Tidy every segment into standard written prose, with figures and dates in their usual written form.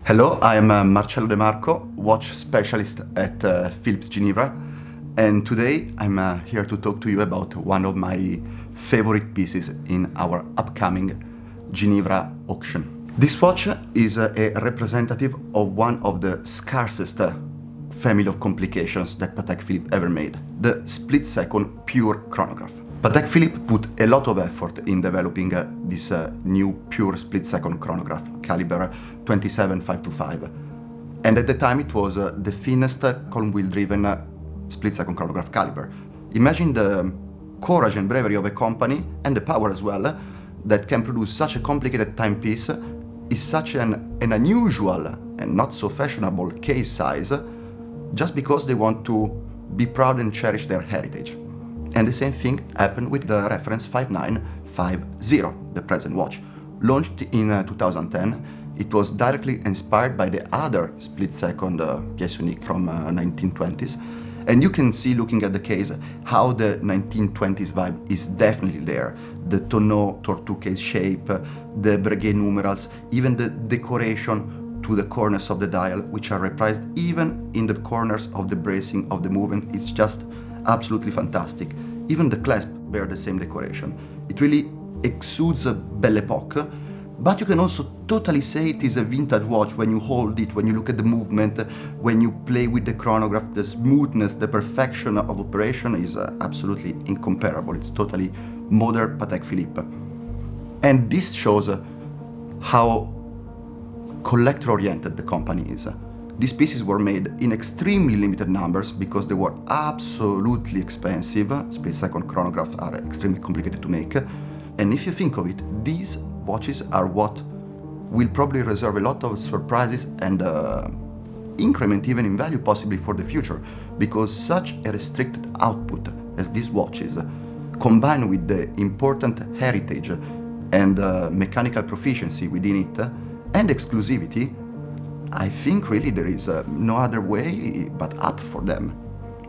Hello, I'm Marcello De Marco, watch specialist at Philips Geneva, and today I'm here to talk to you about one of my favorite pieces in our upcoming Geneva auction. This watch is a representative of one of the scarcest family of complications that Patek Philippe ever made, the split-second pure chronograph. Patek Philippe put a lot of effort in developing this new pure split-second chronograph, caliber 27525. And at the time it was the thinnest column wheel-driven split-second chronograph caliber. Imagine the courage and bravery of a company, and the power as well, that can produce such a complicated timepiece is such an unusual and not so fashionable case size, just because they want to be proud and cherish their heritage. And the same thing happened with the reference 5950, the present watch. Launched in 2010, it was directly inspired by the other split-second pièce unique from 1920s. And you can see, looking at the case, how the 1920s vibe is definitely there. The tonneau tortue case shape, the Breguet numerals, even the decoration to the corners of the dial, which are reprised even in the corners of the bracing of the movement. It's just absolutely fantastic. Even the clasp bear the same decoration. It really exudes a Belle Epoque, but you can also totally say it is a vintage watch when you hold it, when you look at the movement, when you play with the chronograph. The smoothness, the perfection of operation is absolutely incomparable. It's totally modern Patek Philippe. And this shows how collector-oriented the company is. These pieces were made in extremely limited numbers because they were absolutely expensive. Split-second chronographs are extremely complicated to make. And if you think of it, these watches are what will probably reserve a lot of surprises and increment even in value possibly for the future, because such a restricted output as these watches, combined with the important heritage and mechanical proficiency within it, and exclusivity, I think really there is no other way but up for them.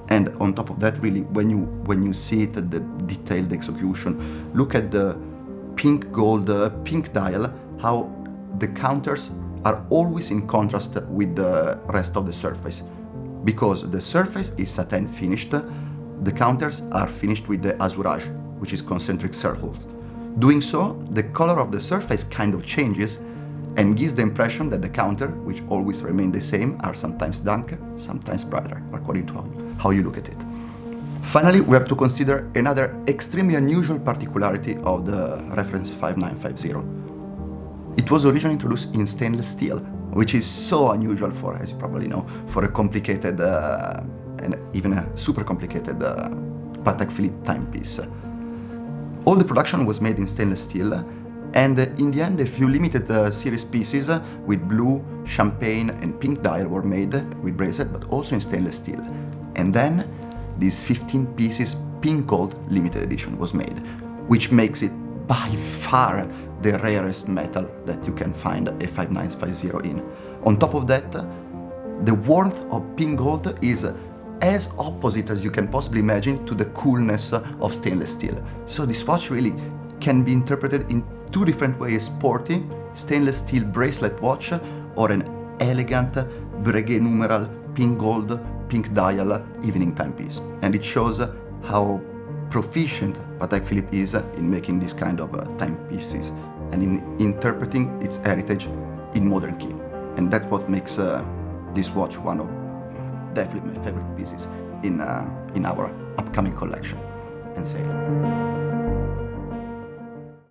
And on top of that, really, when you see it, the detailed execution, look at the pink gold, pink dial, how the counters are always in contrast with the rest of the surface. Because the surface is satin finished, the counters are finished with the azurage, which is concentric circles. Doing so, the color of the surface kind of changes and gives the impression that the counter, which always remain the same, are sometimes darker, sometimes brighter, according to how you look at it. Finally, we have to consider another extremely unusual particularity of the reference 5950. It was originally introduced in stainless steel, which is so unusual for, as you probably know, for a complicated and even a super complicated Patek Philippe timepiece. All the production was made in stainless steel, and in the end, a few limited series pieces with blue, champagne and pink dial were made with bracelet, but also in stainless steel. And then these 15 pieces pink gold limited edition was made, which makes it by far the rarest metal that you can find a 5950 in. On top of that, the warmth of pink gold is as opposite as you can possibly imagine to the coolness of stainless steel. So this watch really can be interpreted in two different ways: sporty, stainless steel bracelet watch, or an elegant Breguet numeral, pink gold, pink dial evening timepiece. And it shows how proficient Patek Philippe is in making this kind of timepieces and in interpreting its heritage in modern key. And that's what makes this watch one of definitely my favorite pieces in our upcoming collection and sale.